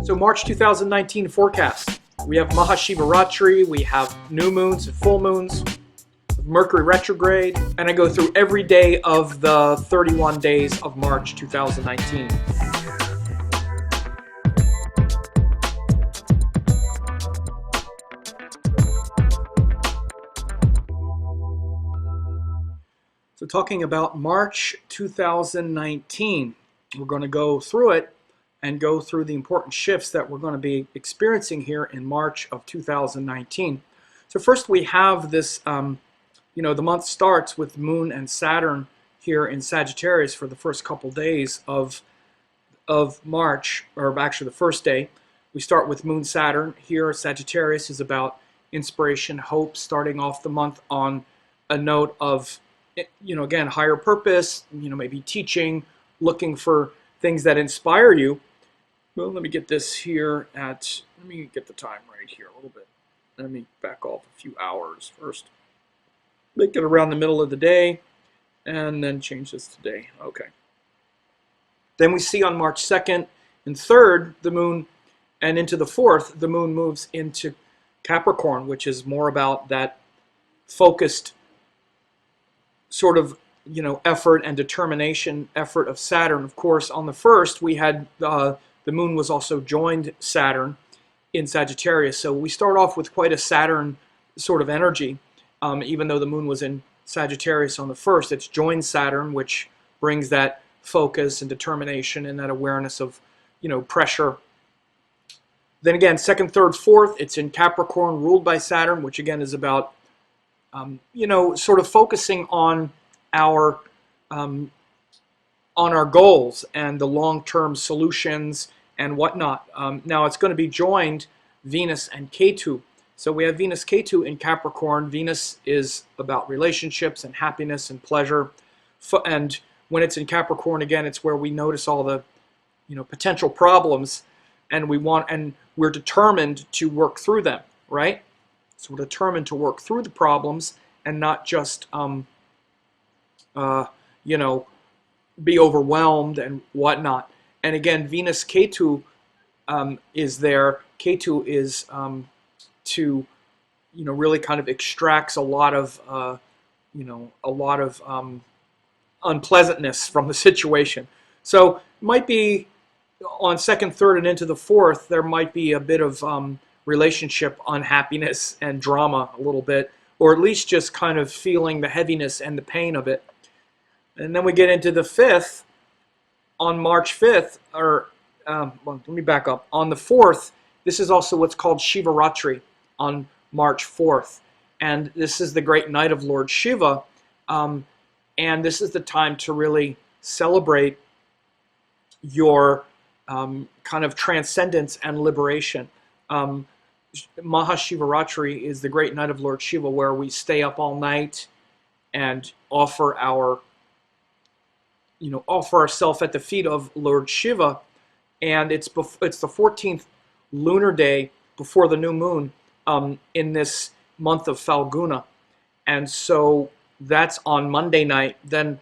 So March 2019 forecast. We have Mahashivaratri, we have new moons and full moons, Mercury retrograde, and I go through every day of the 31 days of March 2019. So talking about March 2019, we're going to go through it and go through the important shifts that we're going to be experiencing here in March of 2019. So first we have this, the month starts with Moon and Saturn here in Sagittarius for the first couple days of March, or actually the first day. We start with Moon Saturn. Here Sagittarius is about inspiration, hope, starting off the month on a note of, again, higher purpose, maybe teaching, looking for things that inspire you. Well, let me get this here let me get the time right here a little bit. Let me back off a few hours first. Make it around the middle of the day, and then change this to day. Okay. Then we see on March 2nd and 3rd, the moon, and into the 4th, the moon moves into Capricorn, which is more about that focused sort of, effort and determination effort of Saturn. Of course, on the 1st, we had the moon was also joined Saturn in Sagittarius. So we start off with quite a Saturn sort of energy. Even though the moon was in Sagittarius on the 1st, it's joined Saturn, which brings that focus and determination and that awareness of, pressure. Then again, 2nd, 3rd, 4th, it's in Capricorn, ruled by Saturn, which again is about, sort of focusing on our goals and the long-term solutions and whatnot. Now it's going to be joined Venus and Ketu. So we have Venus Ketu in Capricorn. Venus is about relationships and happiness and pleasure. And when it's in Capricorn, again, it's where we notice all the, potential problems, and we're determined to work through them, right? So we're determined to work through the problems and not just, be overwhelmed and whatnot. And again, Venus Ketu is there. Ketu is really kind of extracts a lot of unpleasantness from the situation. So might be on 2nd, 3rd, and into the 4th, there might be a bit of relationship unhappiness and drama a little bit, or at least just kind of feeling the heaviness and the pain of it. And then we get into the 5th, on March 5th, let me back up. On the 4th, this is also what's called Shivaratri on March 4th. And this is the great night of Lord Shiva. And this is the time to really celebrate your kind of transcendence and liberation. Mahashivaratri is the great night of Lord Shiva, where we stay up all night and offer ourselves at the feet of Lord Shiva. And it's the 14th lunar day before the new moon in this month of Falguna. And so that's on Monday night. Then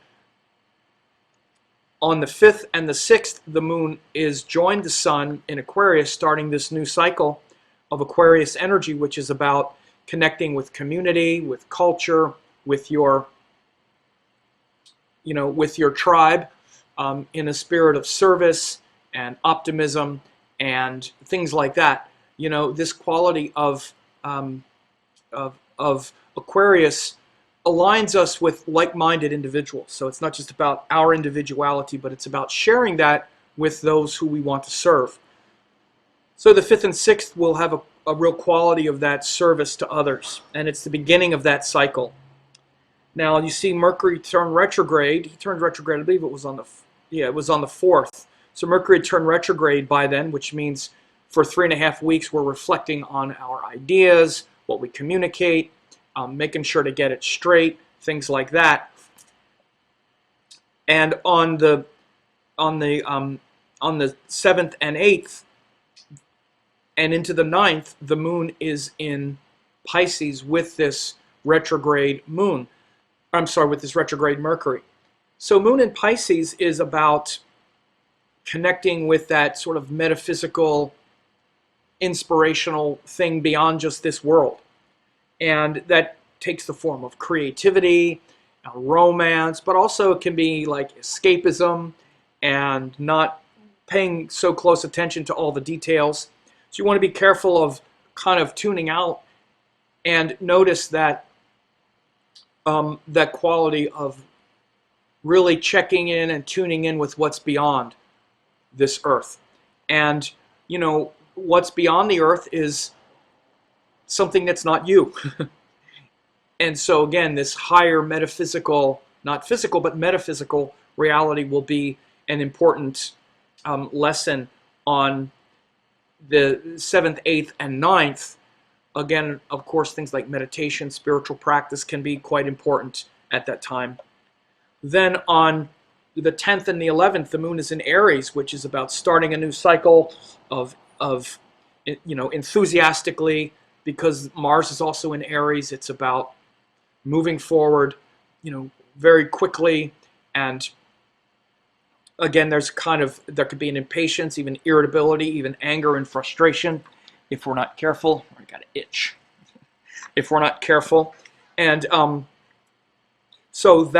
on the 5th and the 6th, the moon is joined the sun in Aquarius, starting this new cycle of Aquarius energy, which is about connecting with community, with culture, with your tribe, in a spirit of service and optimism and things like that. This quality of Aquarius aligns us with like-minded individuals. So it's not just about our individuality, but it's about sharing that with those who we want to serve. So the 5th and 6th will have a real quality of that service to others, and it's the beginning of that cycle. Now you see Mercury turn retrograde. He turned retrograde, I believe it was on the 4th. So Mercury turned retrograde by then, which means for 3.5 weeks we're reflecting on our ideas, what we communicate, making sure to get it straight, things like that. And on the 7th and 8th and into the 9th, the moon is in Pisces with this retrograde moon. With this retrograde Mercury. So Moon in Pisces is about connecting with that sort of metaphysical inspirational thing beyond just this world. And that takes the form of creativity, romance, but also it can be like escapism and not paying so close attention to all the details. So you want to be careful of kind of tuning out and notice that that quality of really checking in and tuning in with what's beyond this earth. And, you know, what's beyond the earth is something that's not you. And so again, this higher metaphysical, not physical, but metaphysical reality will be an important lesson on the 7th, 8th, and 9th. Again, of course, things like meditation, spiritual practice can be quite important at that time. Then on the 10th and the 11th, the moon is in Aries, which is about starting a new cycle of you know, enthusiastically, because Mars is also in Aries. It's about moving forward, you know, very quickly. And again, there could be an impatience, even irritability, even anger and frustration if we're not careful. I got an itch. If we're not careful. And so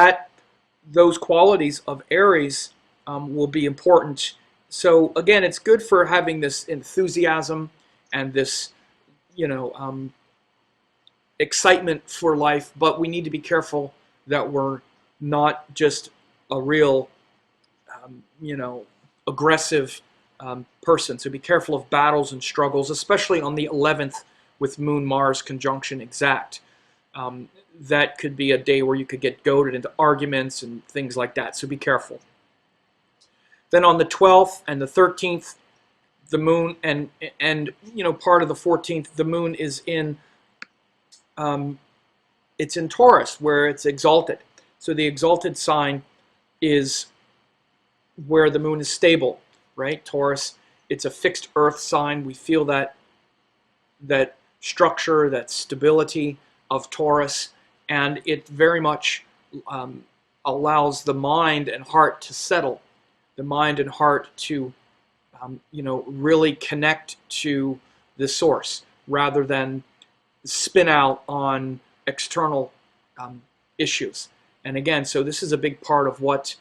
those qualities of Aries will be important. So again, it's good for having this enthusiasm and this, you know, excitement for life, but we need to be careful that we're not just a real, you know, aggressive person. So be careful of battles and struggles, especially on the 11th with Moon Mars conjunction exact. That could be a day where you could get goaded into arguments and things like that, so be careful. Then on the 12th and the 13th, the moon, and you know, part of the 14th, the moon is in, it's in Taurus, where it's exalted. So the exalted sign is where the moon is stable, right? Taurus, it's a fixed earth sign. We feel that structure, that stability of Taurus, and it very much allows the mind and heart to settle, the mind and heart to you know, really connect to the source rather than spin out on external issues. And again, so this is a big part of what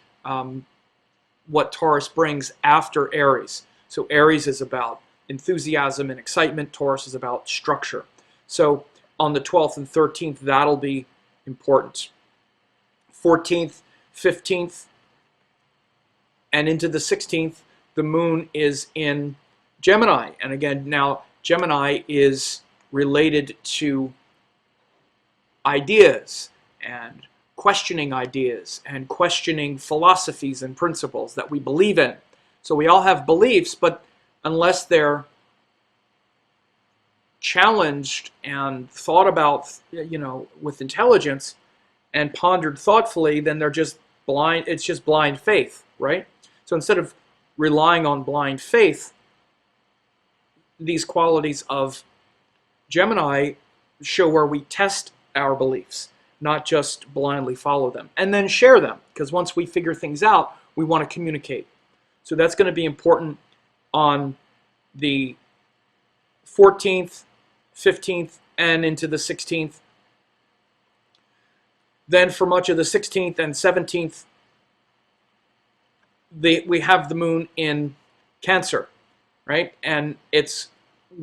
Taurus brings after Aries. So Aries is about enthusiasm and excitement. Taurus is about structure. So on the 12th and 13th, that'll be important. 14th, 15th, and into the 16th, the moon is in Gemini. And again, now Gemini is related to ideas and questioning ideas and questioning philosophies and principles that we believe in. So we all have beliefs, but unless they're challenged and thought about, you know, with intelligence and pondered thoughtfully, then they're just blind. It's just blind faith, right? So instead of relying on blind faith, these qualities of Gemini show where we test our beliefs, not just blindly follow them, and then share them, because once we figure things out, we want to communicate. So that's going to be important on the 14th, 15th, and into the 16th. Then for much of the 16th and 17th, we have the moon in Cancer, right? And it's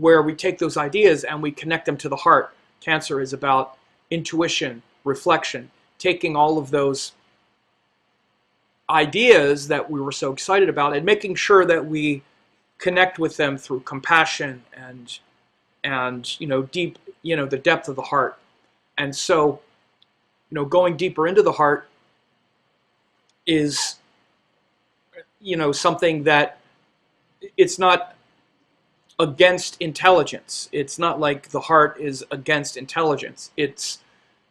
where we take those ideas and we connect them to the heart. Cancer is about intuition, reflection, taking all of those ideas that we were so excited about and making sure that we connect with them through compassion and you know, deep, you know, the depth of the heart. And so, you know, going deeper into the heart is, you know, something that it's not against intelligence. It's not like the heart is against intelligence. It's,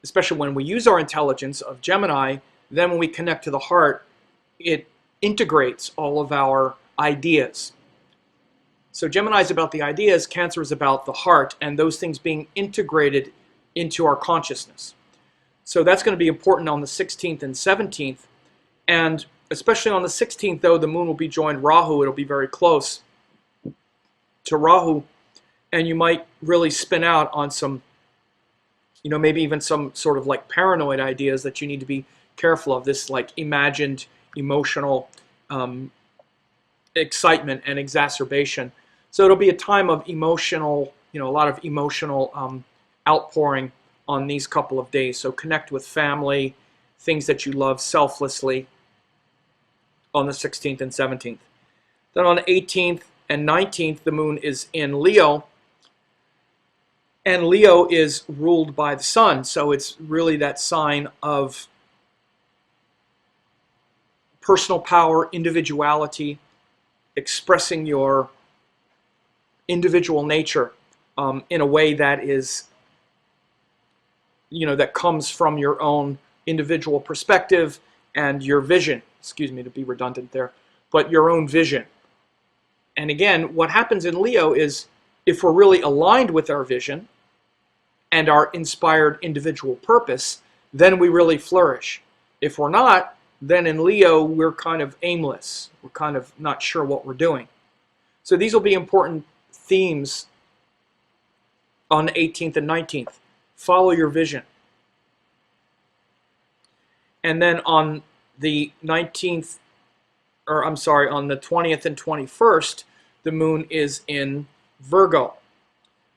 especially when we use our intelligence of Gemini, then when we connect to the heart, it integrates all of our ideas. So Gemini is about the ideas, Cancer is about the heart, and those things being integrated into our consciousness. So that's going to be important on the 16th and 17th. And especially on the 16th, though, the moon will be joined Rahu. It'll be very close to Rahu. And you might really spin out on some, maybe even some sort of like paranoid ideas that you need to be careful of, this like imagined emotional excitement and exacerbation. So it'll be a time of emotional, a lot of emotional outpouring on these couple of days. So connect with family, things that you love selflessly on the 16th and 17th. Then on the 18th and 19th, the moon is in Leo. And Leo is ruled by the sun. So it's really that sign of personal power, individuality, expressing your individual nature in a way that is, that comes from your own individual perspective and your vision. Excuse me to be redundant there, but your own vision. And again, what happens in Leo is if we're really aligned with our vision and our inspired individual purpose, then we really flourish. If we're not, then in Leo, we're kind of aimless. We're kind of not sure what we're doing. So these will be important themes on the 18th and 19th. Follow your vision. And then on the 19th, on the 20th and 21st, the moon is in Virgo.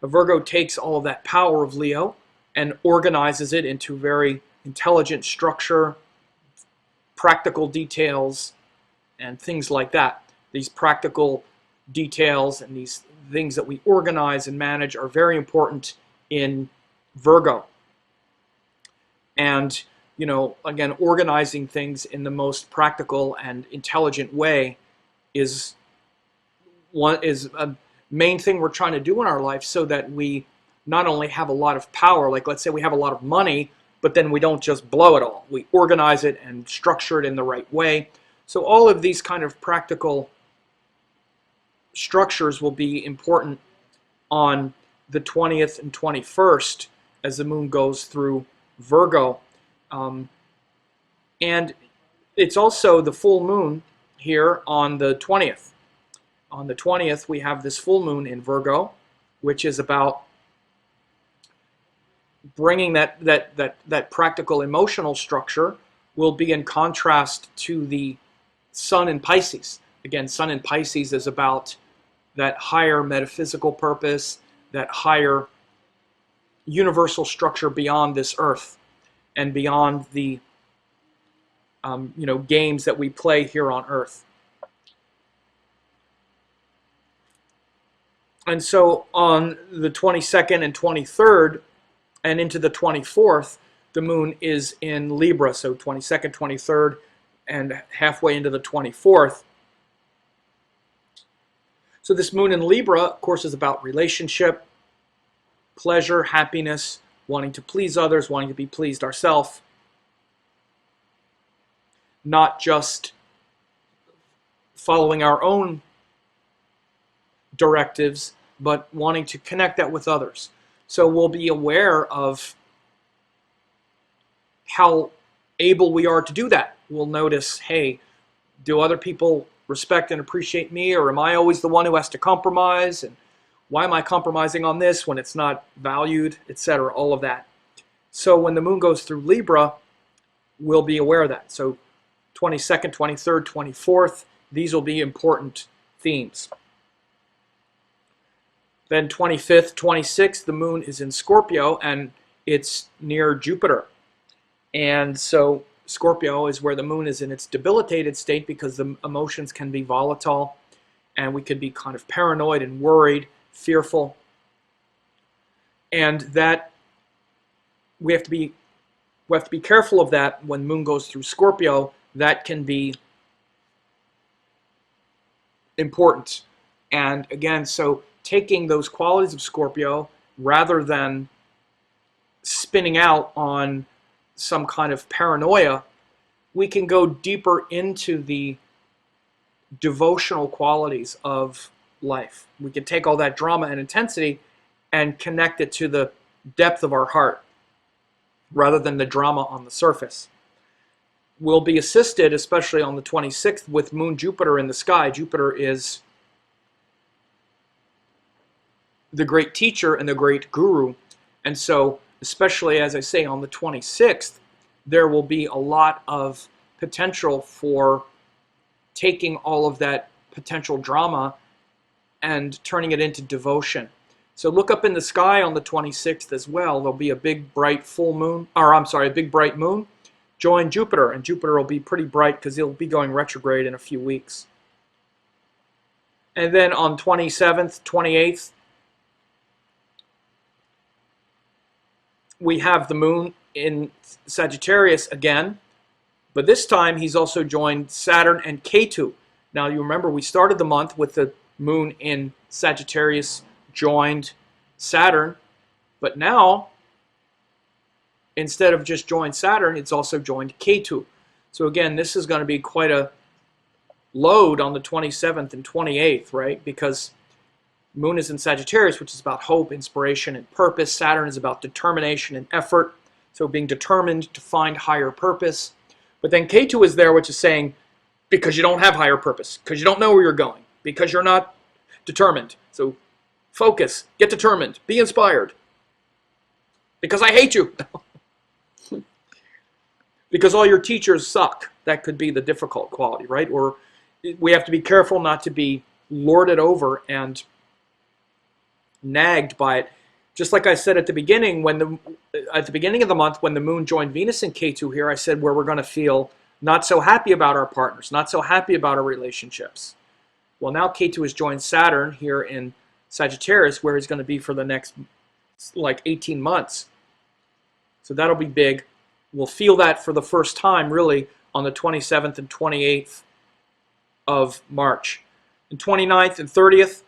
Virgo takes all of that power of Leo and organizes it into very intelligent structure, practical details, and things like that. These practical details and these things that we organize and manage are very important in Virgo. And, again, organizing things in the most practical and intelligent way is a main thing we're trying to do in our life, so that we not only have a lot of power, like let's say we have a lot of money, but then we don't just blow it all. We organize it and structure it in the right way. So all of these kind of practical structures will be important on the 20th and 21st as the moon goes through Virgo. And it's also the full moon here on the 20th. On the 20th, we have this full moon in Virgo, which is about bringing that practical emotional structure, will be in contrast to the sun in Pisces. Again, sun in Pisces is about that higher metaphysical purpose, that higher universal structure beyond this earth and beyond the games that we play here on earth. And so on the 22nd and 23rd and into the 24th, the moon is in Libra. So 22nd, 23rd, and halfway into the 24th. So this moon in Libra, of course, is about relationship, pleasure, happiness, wanting to please others, wanting to be pleased ourselves. Not just following our own directives, but wanting to connect that with others. So we'll be aware of how able we are to do that. We'll notice, hey, do other people respect and appreciate me, or am I always the one who has to compromise? And why am I compromising on this when it's not valued, etc., all of that. So when the moon goes through Libra, we'll be aware of that. So 22nd, 23rd, 24th, these will be important themes. Then 25th, 26th, the moon is in Scorpio, and it's near Jupiter. And so Scorpio is where the moon is in its debilitated state, because the emotions can be volatile, and we could be kind of paranoid and worried, fearful. And that we have to be careful of that when moon goes through Scorpio. That can be important. And again, so taking those qualities of Scorpio, rather than spinning out on some kind of paranoia, we can go deeper into the devotional qualities of life. We can take all that drama and intensity and connect it to the depth of our heart, rather than the drama on the surface. We'll be assisted, especially on the 26th, with Moon Jupiter in the sky. Jupiter is the great teacher and the great guru. And so, especially as I say, on the 26th, there will be a lot of potential for taking all of that potential drama and turning it into devotion. So look up in the sky on the 26th as well. There'll be a big bright full moon, or I'm sorry, a big bright moon. Join Jupiter, and Jupiter will be pretty bright because he'll be going retrograde in a few weeks. And then on 27th, 28th, we have the moon in Sagittarius again, but this time he's also joined Saturn and Ketu. Now you remember we started the month with the moon in Sagittarius joined Saturn, but now instead of just joined Saturn, it's also joined Ketu. So again, this is going to be quite a load on the 27th and 28th, right? Because Moon is in Sagittarius, which is about hope, inspiration, and purpose. Saturn is about determination and effort, so being determined to find higher purpose. But then Ketu is there, which is saying, because you don't have higher purpose, because you don't know where you're going, because you're not determined. So focus, get determined, be inspired. Because I hate you. Because all your teachers suck. That could be the difficult quality, right? Or we have to be careful not to be lorded over and nagged by it. Just like I said at the beginning, at the beginning of the month when the moon joined Venus and Ketu here, I said where we're going to feel not so happy about our partners, not so happy about our relationships. Well, now Ketu has joined Saturn here in Sagittarius, where he's going to be for the next like 18 months. So that'll be big. We'll feel that for the first time really on the 27th and 28th of March. And 29th and 30th,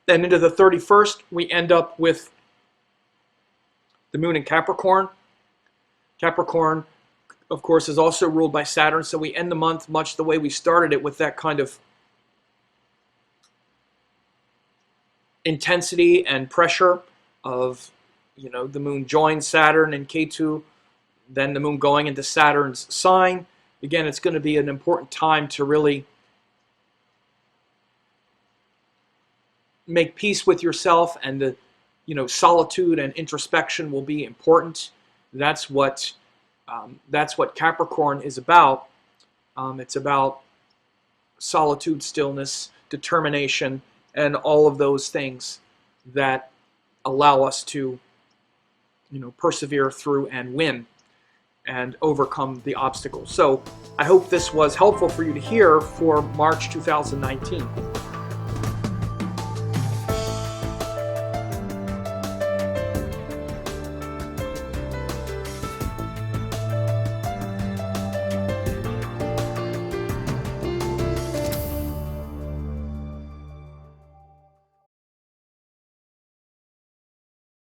then into the 31st, we end up with the moon in Capricorn. Capricorn, of course, is also ruled by Saturn, so we end the month much the way we started it, with that kind of intensity and pressure of, you know, the moon joins Saturn and Ketu, then the moon going into Saturn's sign. Again, it's going to be an important time to really make peace with yourself, and the, you know, solitude and introspection will be important. That's what Capricorn is about. It's about solitude, stillness, determination, and all of those things that allow us to, you know, persevere through and win and overcome the obstacles. So I hope this was helpful for you to hear for March 2019.